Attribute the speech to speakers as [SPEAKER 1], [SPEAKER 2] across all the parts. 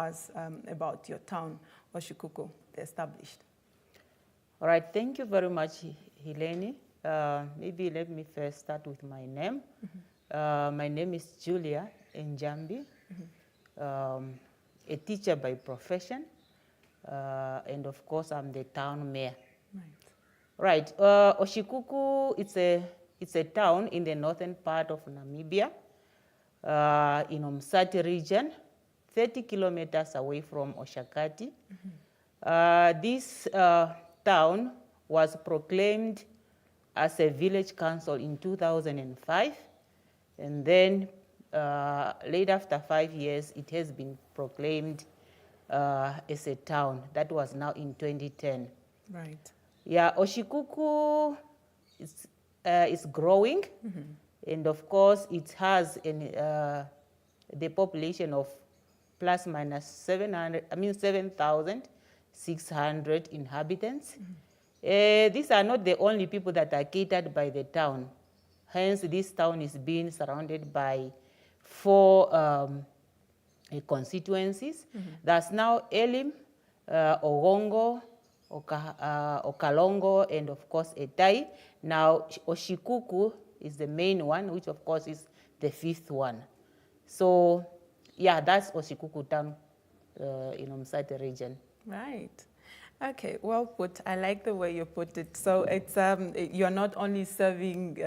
[SPEAKER 1] us about your town, Oshikuku, established.
[SPEAKER 2] All right, thank you very much, Helene. Maybe let me first start with my name. My name is Julia Njambi, a teacher by profession, and of course I'm the town mayor. Right, Oshikuku, it's a town in the northern part of Namibia, in Umsati region, 30 kilometers away from Oshakati. This town was proclaimed as a village council in 2005, and then late after 5 years, it has been proclaimed as a town. That was now in 2010.
[SPEAKER 1] Right.
[SPEAKER 2] Yeah, Oshikuku is growing, and of course it has the population of plus minus 7,600 inhabitants. These are not the only people that are catered by the town. Hence, this town is being surrounded by 4 constituencies. That's now Elim, Ogongo, Okalongo, and of course Etai. Now Oshikuku is the main one, which of course is the 5th one. So yeah, that's Oshikuku town in Umsati region.
[SPEAKER 1] Right. Okay, well put. I like the way you put it. So it's you're not only serving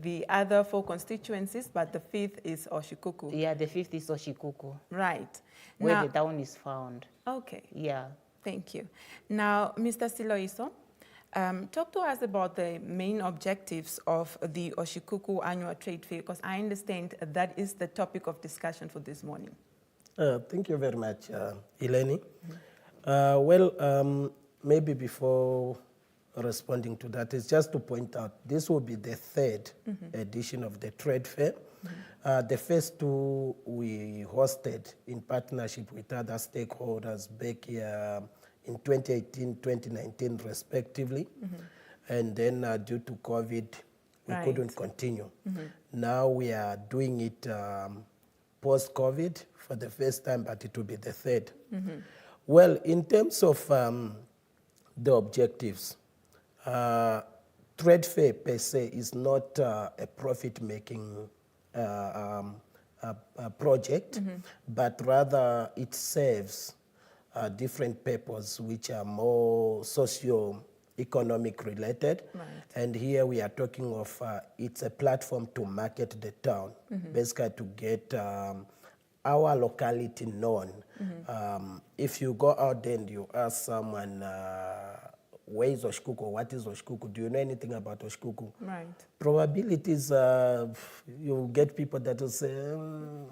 [SPEAKER 1] the other 4 constituencies, but the 5th is Oshikuku.
[SPEAKER 2] Yeah, the 5th is Oshikuku.
[SPEAKER 1] Right.
[SPEAKER 2] Where
[SPEAKER 1] now,
[SPEAKER 2] the town is found.
[SPEAKER 1] Okay.
[SPEAKER 2] Yeah.
[SPEAKER 1] Thank you. Now, Mr. Siloiso, talk to us about the main objectives of the Oshikuku Annual Trade Fair, because I understand that is the topic of discussion for this morning.
[SPEAKER 3] Thank you very much, Eleni. Maybe before responding to that, is just to point out, this will be the 3rd edition of the trade fair. The first 2 we hosted in partnership with other stakeholders back here in 2018, 2019 respectively. And then due to COVID, we couldn't continue. Now we are doing it post-COVID for the first time, but it will be the 3rd. Well, in terms of the objectives, trade fair per se is not a profit-making project, but rather it serves different purposes which are more socio-economic related.
[SPEAKER 1] Right.
[SPEAKER 3] And here we are talking of it's a platform to market the town, basically to get our locality known. If you go out there and you ask someone, where is Oshikuku? What is Oshikuku? Do you know anything about Oshikuku?
[SPEAKER 1] Right.
[SPEAKER 3] Probabilities, you get people that will say,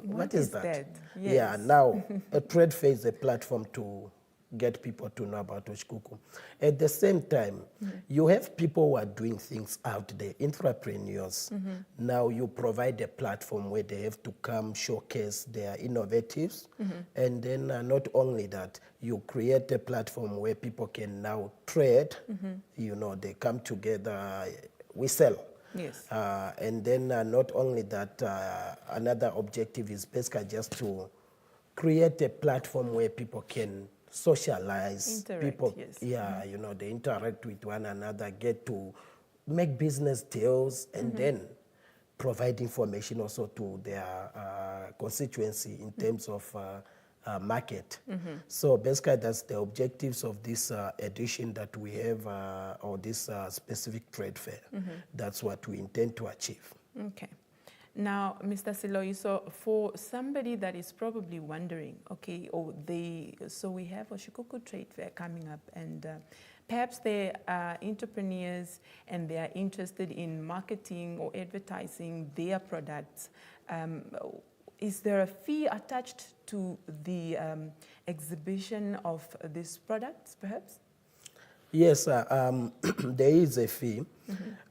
[SPEAKER 3] what is that?
[SPEAKER 1] Yes.
[SPEAKER 3] Yeah, now a trade fair is a platform to get people to know about Oshikuku. At the same time, you have people who are doing things out there, entrepreneurs. Now you provide a platform where they have to come showcase their innovatives. And then not only that, you create a platform where people can now trade. You know, they come together, we sell.
[SPEAKER 1] Yes.
[SPEAKER 3] And then not only that, another objective is basically just to create a platform where people can socialize.
[SPEAKER 1] Interact,
[SPEAKER 3] people,
[SPEAKER 1] yes.
[SPEAKER 3] yeah, you know, they interact with one another, get to make business deals, and then provide information also to their constituency in terms of market. So basically that's the objectives of this edition that we have, or this specific trade fair. That's what we intend to achieve.
[SPEAKER 1] Okay. Now, Mr. Siloiso, for somebody that is probably wondering, okay, so we have Oshikuku Trade Fair coming up, and perhaps they are entrepreneurs and they are interested in marketing or advertising their products. Is there a fee attached to the exhibition of these products, perhaps?
[SPEAKER 3] Yes, there is a fee.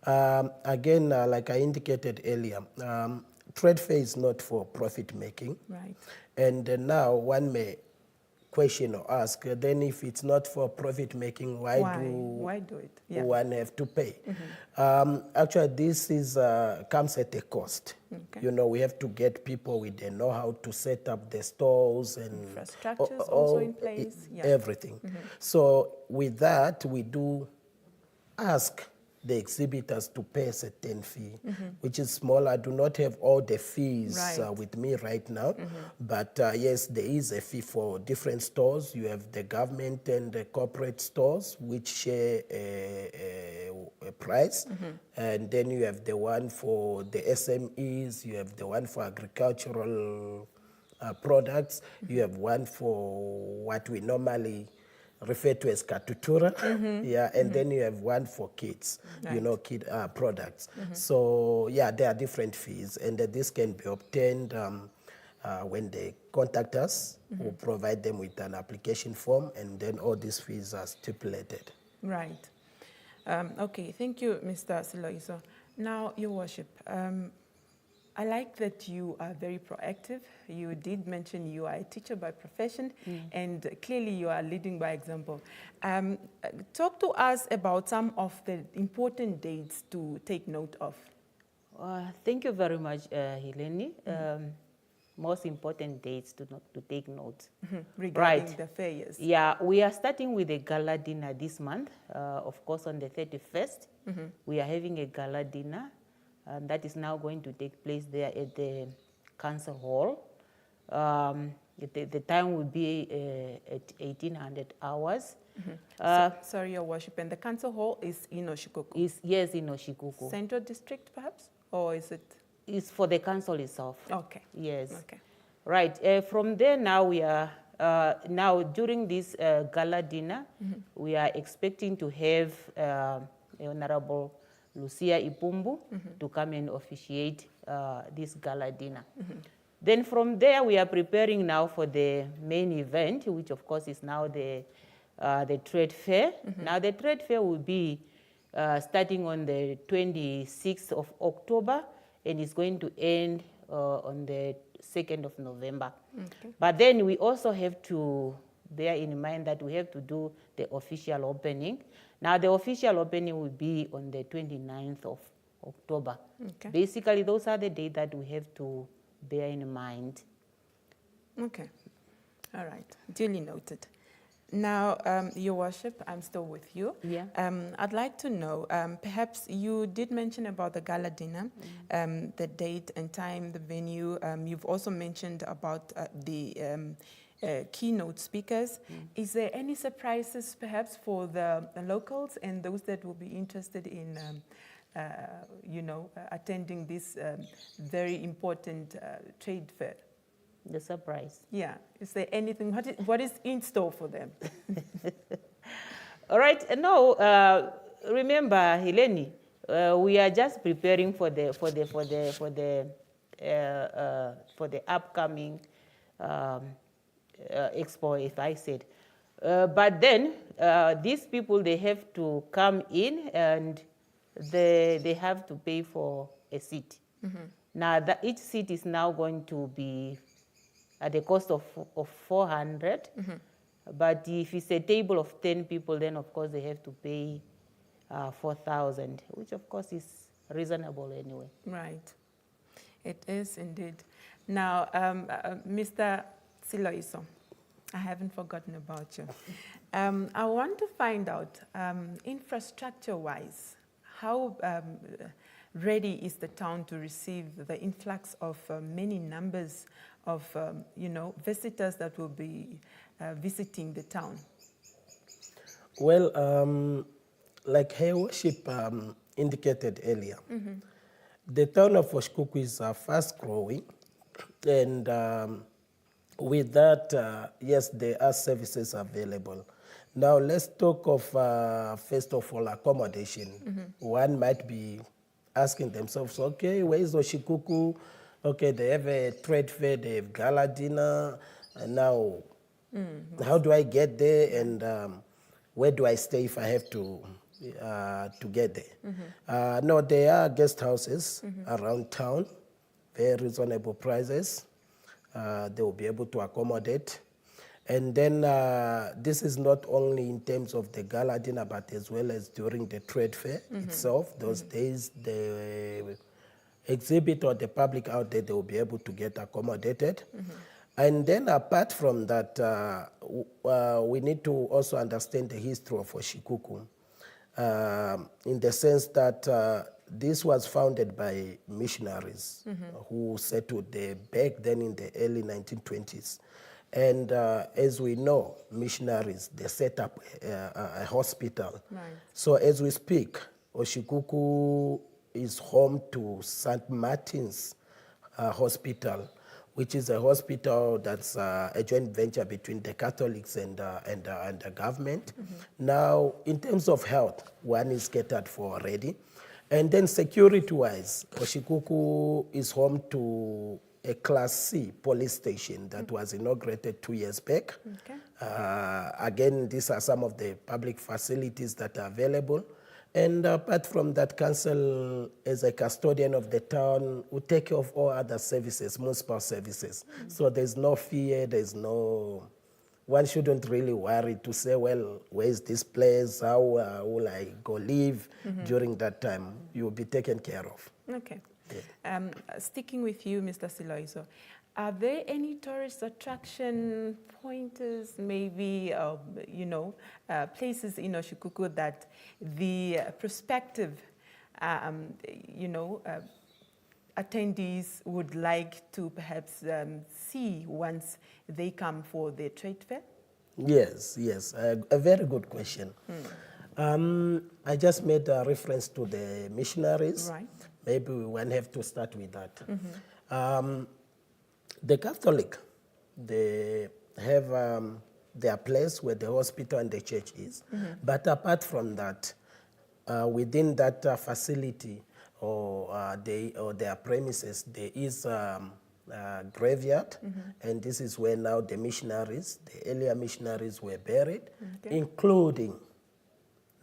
[SPEAKER 3] Again, like I indicated earlier, trade fair is not for profit making.
[SPEAKER 1] Right.
[SPEAKER 3] And now one may question or ask, then if it's not for profit making, why
[SPEAKER 1] do it? Yeah.
[SPEAKER 3] one have to pay? Actually, this is comes at a cost.
[SPEAKER 1] Okay.
[SPEAKER 3] You know, we have to get people with the know-how to set up the stores and
[SPEAKER 1] infrastructures also in place.
[SPEAKER 3] Everything. So with that, we do ask the exhibitors to pay a certain fee, which is small. I do not have all the fees with me right now, but yes, there is a fee for different stores. You have the government and the corporate stores, which share a price, and then you have the one for the SMEs, you have the one for agricultural products, you have one for what we normally referred to as katutura, and then you have one for kids, you know, kid products. So yeah, there are different fees, and this can be obtained when they contact us. We'll provide them with an application form, and then all these fees are stipulated.
[SPEAKER 1] Right. Okay, thank you, Mr. Siloiso. Now, Your Worship, I like that you are very proactive. You did mention you are a teacher by profession, and clearly you are leading by example. Talk to us about some of the important dates to take note of.
[SPEAKER 2] Thank you very much, Helene. Most important dates to take note.
[SPEAKER 1] Regarding the fairs.
[SPEAKER 2] Yeah, we are starting with a gala dinner this month. Of course, on the 31st, we are having a gala dinner. And that is now going to take place there at the council hall. The time will be at 1800 hours.
[SPEAKER 1] Sorry, Your Worship, and the council hall is in Oshikuku?
[SPEAKER 2] Yes, in Oshikuku.
[SPEAKER 1] Central District, perhaps? Or is it?
[SPEAKER 2] It's for the council itself.
[SPEAKER 1] Okay.
[SPEAKER 2] Yes.
[SPEAKER 1] Okay.
[SPEAKER 2] Right. From there now we are, now during this gala dinner, we are expecting to have Honorable Lucia Ipumbu to come and officiate this gala dinner. Then from there, we are preparing now for the main event, which of course is now the trade fair. Now the trade fair will be starting on the 26th of October, and it's going to end on the 2nd of November. But then we also have to bear in mind that we have to do the official opening. Now, the official opening will be on the 29th of October. Basically, those are the dates that we have to bear in mind.
[SPEAKER 1] Okay. All right. Duly noted. Now, Your Worship, I'm still with you.
[SPEAKER 2] Yeah.
[SPEAKER 1] I'd like to know, perhaps you did mention about the gala dinner, the date and time, the venue. You've also mentioned about the keynote speakers. Is there any surprises perhaps for the locals and those that will be interested in, you know, attending this very important trade fair?
[SPEAKER 2] The surprise.
[SPEAKER 1] Yeah. Is there anything? What is in store for them?
[SPEAKER 2] All right. No. Remember, Helene, we are just preparing for the upcoming expo, if I said. But then these people, they have to come in and they have to pay for a seat. Now, each seat is now going to be at the cost of 400. But if it's a table of 10 people, then of course they have to pay 4,000, which of course is reasonable anyway.
[SPEAKER 1] Right. It is indeed. Now, Mr. Siloiso, I haven't forgotten about you. I want to find out, infrastructure-wise, how ready is the town to receive the influx of many numbers of, you know, visitors that will be visiting the town?
[SPEAKER 3] Well, like Her Worship indicated earlier, the town of Oshikuku is fast growing, and with that, yes, there are services available. Now, let's talk of, first of all, accommodation. One might be asking themselves, okay, where is Oshikuku? Okay, they have a trade fair, they have gala dinner, and now how do I get there, and where do I stay if I have to get there? No, there are guest houses around town, very reasonable prices. They will be able to accommodate. And then this is not only in terms of the gala dinner, but as well as during the trade fair itself. Those days, the exhibit or the public out there, they will be able to get accommodated. And then apart from that, we need to also understand the history of Oshikuku, in the sense that this was founded by missionaries who settled there back then in the early 1920s. And as we know, missionaries, they set up a hospital.
[SPEAKER 1] Right.
[SPEAKER 3] So as we speak, Oshikuku is home to St. Martin's Hospital, which is a hospital that's a joint venture between the Catholics and the government. Now, in terms of health, one is catered for already. And then security-wise, Oshikuku is home to a Class C police station that was inaugurated 2 years back.
[SPEAKER 1] Okay.
[SPEAKER 3] Again, these are some of the public facilities that are available. And apart from that, council, as a custodian of the town, will take care of all other services, municipal services. So there's no fear, one shouldn't really worry to say, well, where's this place? How will I go live during that time? You'll be taken care of.
[SPEAKER 1] Okay. Sticking with you, Mr. Siloiso, are there any tourist attraction pointers, maybe, places in Oshikuku that the prospective, attendees would like to perhaps see once they come for the trade fair?
[SPEAKER 3] Yes, a very good question. I just made a reference to the missionaries.
[SPEAKER 1] Right.
[SPEAKER 3] Maybe we won't have to start with that. The Catholic, they have their place where the hospital and the church is. But apart from that, within that facility or their premises, there is a graveyard, and this is where now the missionaries, the earlier missionaries were buried, including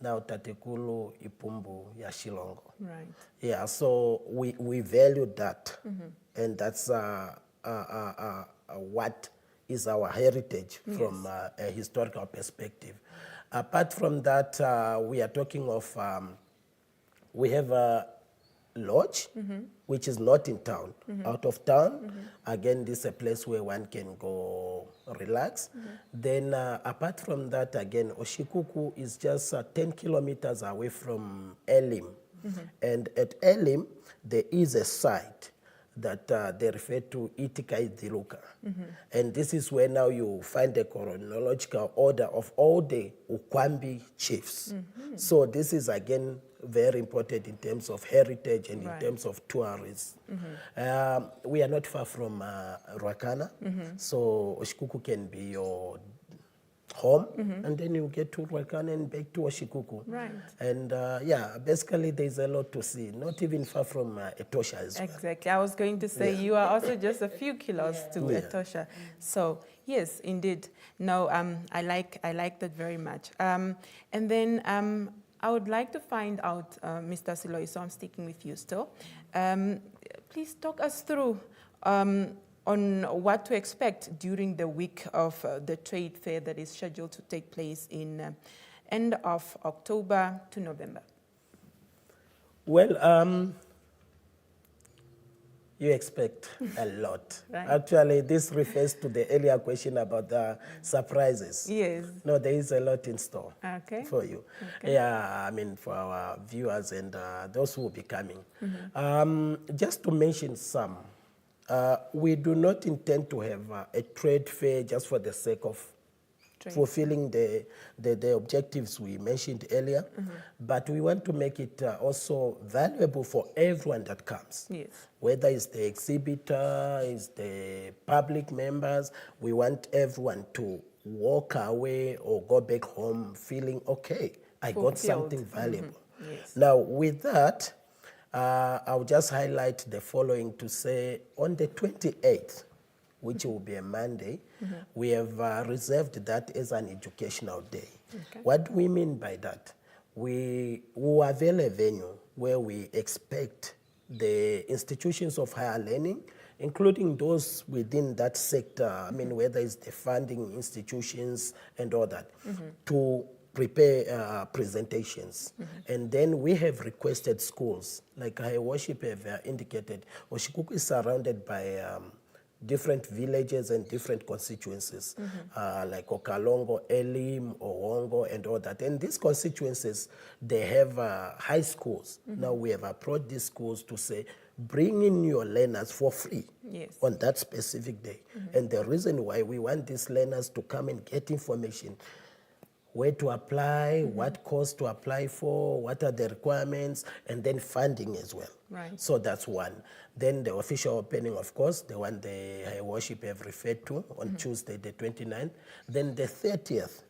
[SPEAKER 3] now Tatekulu Ipumbu Yashilongo.
[SPEAKER 1] Right.
[SPEAKER 3] Yeah, so we value that, and that's what is our heritage from a historical perspective. Apart from that, we are talking of, we have a lodge, which is not in town, out of town. Again, this is a place where one can go relax. Then apart from that, again, Oshikuku is just 10 kilometers away from Elim. And at Elim, there is a site that they refer to Itikai Diluka. And this is where now you find the chronological order of all the Ukwambi chiefs. So this is again very important in terms of heritage and in terms of tourism. We are not far from Ruakana, so Oshikuku can be your home, and then you get to Ruakana and back to Oshikuku.
[SPEAKER 1] Right.
[SPEAKER 3] And basically there's a lot to see, not even far from Etosha as well.
[SPEAKER 1] Exactly. I was going to say you are also just a few kilos to Etosha. So yes, indeed. No, I like that very much. And then I would like to find out, Mr. Siloiso, I'm sticking with you still. Please talk us through on what to expect during the week of the trade fair that is scheduled to take place in end of October to November.
[SPEAKER 3] Well, you expect a lot.
[SPEAKER 1] Right.
[SPEAKER 3] Actually, this refers to the earlier question about the surprises.
[SPEAKER 1] Yes.
[SPEAKER 3] No, there is a lot in store for you.
[SPEAKER 1] Okay.
[SPEAKER 3] Yeah, I mean, for our viewers and those who will be coming. Just to mention some, we do not intend to have a trade fair just for the sake of fulfilling the objectives we mentioned earlier, but we want to make it also valuable for everyone that comes.
[SPEAKER 1] Yes.
[SPEAKER 3] Whether it's the exhibitor, it's the public members, we want everyone to walk away or go back home feeling, okay, I got something valuable.
[SPEAKER 1] Yes.
[SPEAKER 3] Now, with that, I'll just highlight the following to say on the 28th, which will be a Monday, we have reserved that as an educational day. What do we mean by that? We will avail a venue where we expect the institutions of higher learning including those within that sector, I mean, whether it's the funding institutions and all that, to prepare presentations. And then we have requested schools, like I worship have indicated, Oshikuku is surrounded by different villages and different constituencies, like Okalongo, Elim, Owongo, and all that. And these constituencies, they have high schools. Now we have approached these schools to say, bring in your learners for free on that specific day. And the reason why we want these learners to come and get information, where to apply, what course to apply for, what are the requirements, and then funding as well.
[SPEAKER 1] Right.
[SPEAKER 3] So that's one. Then the official opening, of course, the one the High Worship have referred to on Tuesday, the 29th. Then the 30th,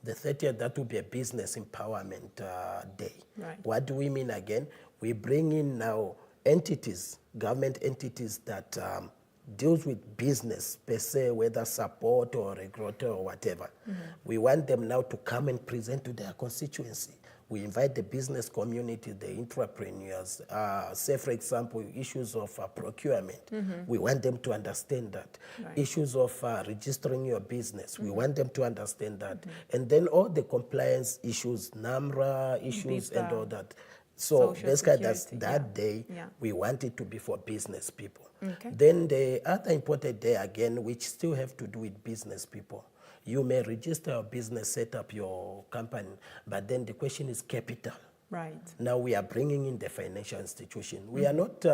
[SPEAKER 3] that will be a business empowerment day.
[SPEAKER 1] Right.
[SPEAKER 3] What do we mean again? We bring in now entities, government entities that deals with business per se, whether support or regulator or whatever. We want them now to come and present to their constituency. We invite the business community, the entrepreneurs, say for example, issues of procurement. We want them to understand that.
[SPEAKER 1] Right.
[SPEAKER 3] Issues of registering your business, we want them to understand that. And then all the compliance issues, NAMRA issues and all that. So
[SPEAKER 1] Social
[SPEAKER 3] basically that's
[SPEAKER 1] security,
[SPEAKER 3] that day,
[SPEAKER 1] Yeah.
[SPEAKER 3] we want it to be for business people.
[SPEAKER 1] Okay.
[SPEAKER 3] Then the other important day again, which still have to do with business people. You may register your business, set up your company, but then the question is capital.
[SPEAKER 1] Right.
[SPEAKER 3] Now we are bringing in the financial institution. We are not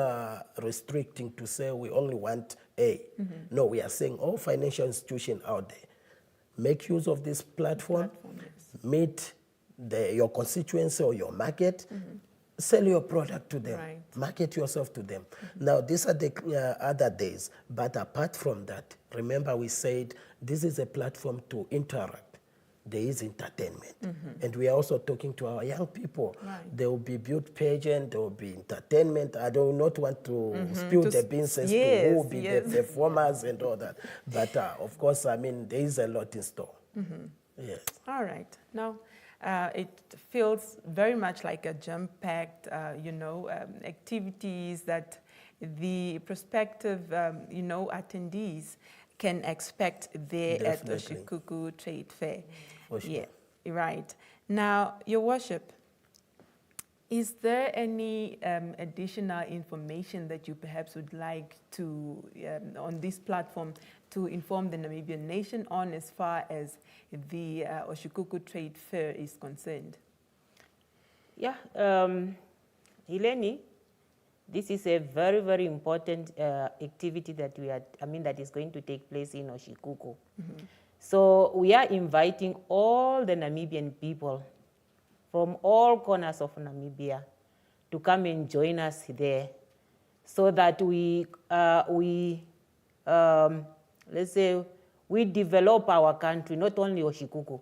[SPEAKER 3] restricting to say we only want A. No, we are saying all financial institutions out there, make use of this platform, meet your constituency or your market, sell your product to them,
[SPEAKER 1] Right.
[SPEAKER 3] market yourself to them. Now, these are the other days, but apart from that, remember we said this is a platform to interact. There is entertainment. And we are also talking to our young people.
[SPEAKER 1] Right.
[SPEAKER 3] There will be beauty pageant, there will be entertainment. I do not want to spill
[SPEAKER 1] To
[SPEAKER 3] the beans as to
[SPEAKER 1] yes,
[SPEAKER 3] who will be
[SPEAKER 1] yes.
[SPEAKER 3] the performers and all that. But of course, I mean, there is a lot in store. Yes.
[SPEAKER 1] All right. Now, it feels very much like a jam-packed, activities that the prospective, attendees can expect there
[SPEAKER 3] Definitely.
[SPEAKER 1] at Oshikuku Trade Fair.
[SPEAKER 3] For sure.
[SPEAKER 1] Yeah, right. Now, Your Worship, is there any additional information that you perhaps would like to, on this platform, to inform the Namibian nation on as far as the Oshikuku Trade Fair is concerned?
[SPEAKER 2] Yeah, Heleni, this is a very, very important activity that that is going to take place in Oshikuku. So we are inviting all the Namibian people from all corners of Namibia to come and join us there, so that let's say, we develop our country, not only Oshikuku.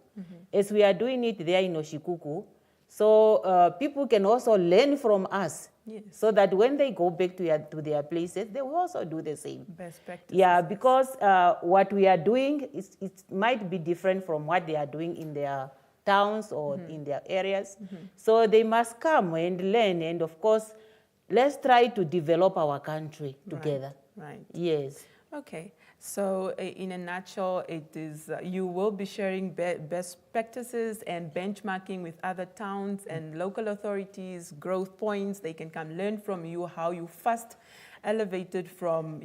[SPEAKER 2] As we are doing it there in Oshikuku, so people can also learn from us,
[SPEAKER 1] Yes.
[SPEAKER 2] so that when they go back to their places, they will also do the same.
[SPEAKER 1] Best practices.
[SPEAKER 2] Yeah, because what we are doing, it might be different from what they are doing in their towns or in their areas. So they must come and learn, and of course, let's try to develop our country together.
[SPEAKER 1] Right.
[SPEAKER 2] Yes.
[SPEAKER 1] Okay. So in a nutshell, it is you will be sharing best practices and benchmarking with other towns and local authorities, growth points. They can come learn from you how you first elevated from,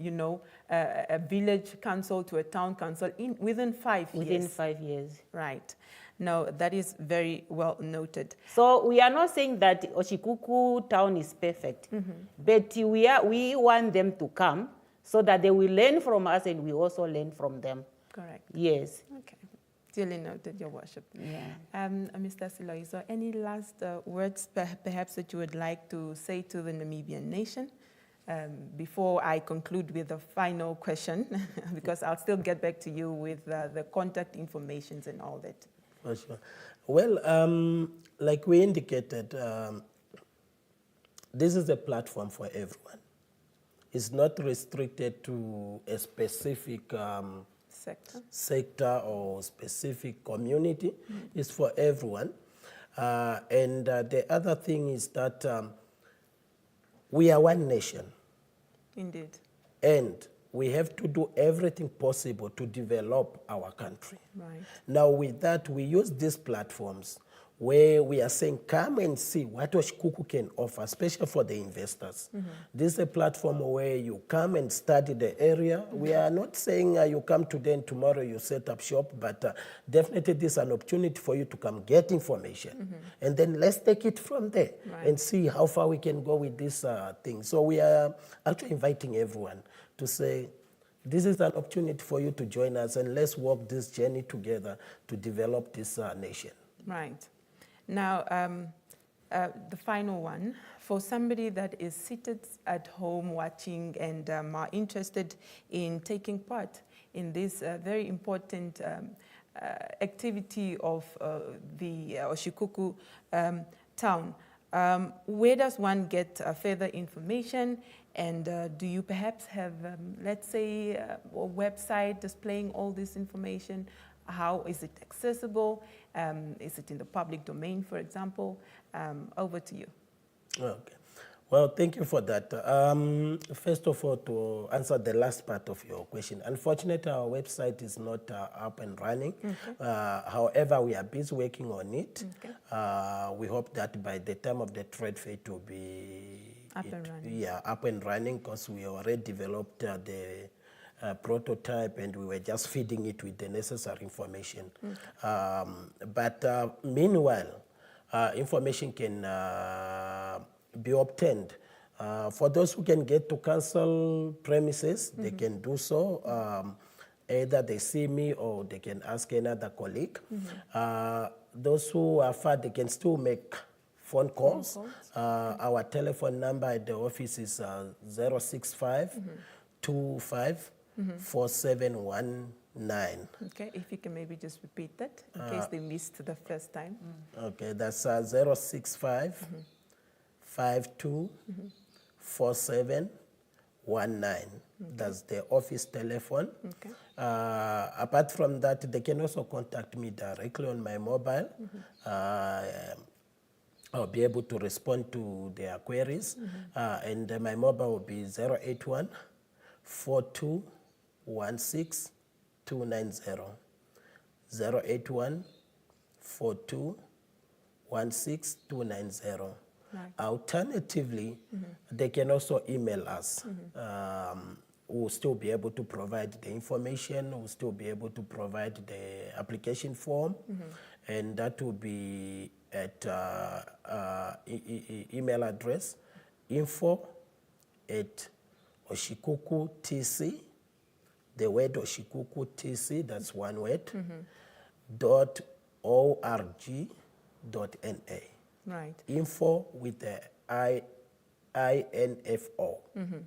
[SPEAKER 1] a village council to a town council within 5 years.
[SPEAKER 2] Within 5 years.
[SPEAKER 1] Right. No, that is very well noted.
[SPEAKER 2] So we are not saying that Oshikuku town is perfect, but we want them to come so that they will learn from us and we also learn from them.
[SPEAKER 1] Correct.
[SPEAKER 2] Yes.
[SPEAKER 1] Okay. Duly noted, Your Worship.
[SPEAKER 2] Yeah.
[SPEAKER 1] Mr. Siloiso, any last words perhaps that you would like to say to the Namibian nation before I conclude with the final question, because I'll still get back to you with the contact informations and all that.
[SPEAKER 3] For sure. Well, like we indicated, this is a platform for everyone. It's not restricted to a specific sector or specific community. It's for everyone. And the other thing is that we are one nation.
[SPEAKER 1] Indeed.
[SPEAKER 3] And we have to do everything possible to develop our country.
[SPEAKER 1] Right.
[SPEAKER 3] Now with that, we use these platforms where we are saying, come and see what Oshikuku can offer, especially for the investors. This is a platform where you come and study the area. We are not saying you come today and tomorrow you set up shop, but definitely this is an opportunity for you to come get information. And then let's take it from there and see how far we can go with this thing. So we are actually inviting everyone to say, this is an opportunity for you to join us and let's walk this journey together to develop this nation.
[SPEAKER 1] Right. Now, the final one, for somebody that is seated at home watching and are interested in taking part in this very important activity of the Oshikuku town, where does one get further information? And do you perhaps have, let's say, a website displaying all this information? How is it accessible? Is it in the public domain, for example? Over to you.
[SPEAKER 3] Okay. Well, thank you for that. First of all, to answer the last part of your question, unfortunately, our website is not up and running. However, we are busy working on it. We hope that by the time of the trade fair, it will be
[SPEAKER 1] up and running.
[SPEAKER 3] Yeah, up and running, because we already developed the prototype and we were just feeding it with the necessary information. But meanwhile, information can be obtained. For those who can get to council premises, they can do so. Either they see me or they can ask another colleague. Those who are far, they can still make phone calls. Our telephone number at the office is 065 25 4719.
[SPEAKER 1] Okay, if you can maybe just repeat that in case they missed the first time.
[SPEAKER 3] Okay, that's 065 52 4719. That's the office telephone.
[SPEAKER 1] Okay.
[SPEAKER 3] Apart from that, they can also contact me directly on my mobile. I'll be able to respond to their queries. And my mobile will be 081 42 16 290. 081 42 16 290. Right. Alternatively, they can also email us. We'll still be able to provide the information, we'll still be able to provide the application form, and that will be at email address info@oshikukutc, the word Oshikukutc, that's one word, .org.na.
[SPEAKER 1] Right.
[SPEAKER 3] Info with the INFO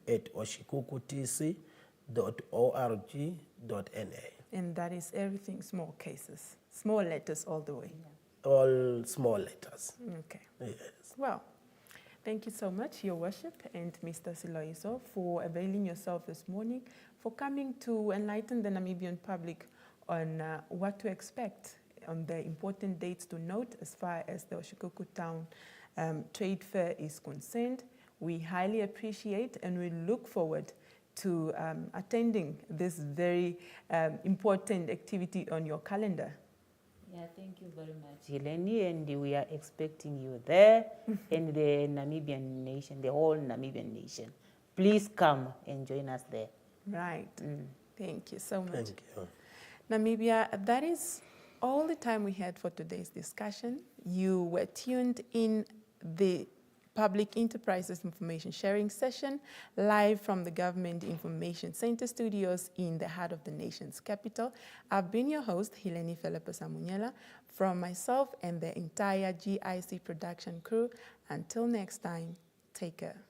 [SPEAKER 3] at oshikukutc.org.na.
[SPEAKER 1] And that is everything small cases, small letters all the way.
[SPEAKER 3] All small letters.
[SPEAKER 1] Okay.
[SPEAKER 3] Yes.
[SPEAKER 1] Well, thank you so much, Your Worship, and Mr. Siloiso, for availing yourself this morning, for coming to enlighten the Namibian public on what to expect, on the important dates to note as far as the Oshikuku Town Trade Fair is concerned. We highly appreciate and we look forward to attending this very important activity on your calendar.
[SPEAKER 2] Yeah, thank you very much, Heleni, and we are expecting you there and the Namibian nation, the whole Namibian nation. Please come and join us there.
[SPEAKER 1] Right. Thank you so much.
[SPEAKER 3] Thank you.
[SPEAKER 1] Namibia, that is all the time we had for today's discussion. You were tuned in the Public Enterprises Information Sharing Session, live from the Government Information Center studios in the heart of the nation's capital. I've been your host, Heleni Felipe Samunyela, from myself and the entire GIC production crew. Until next time, take care.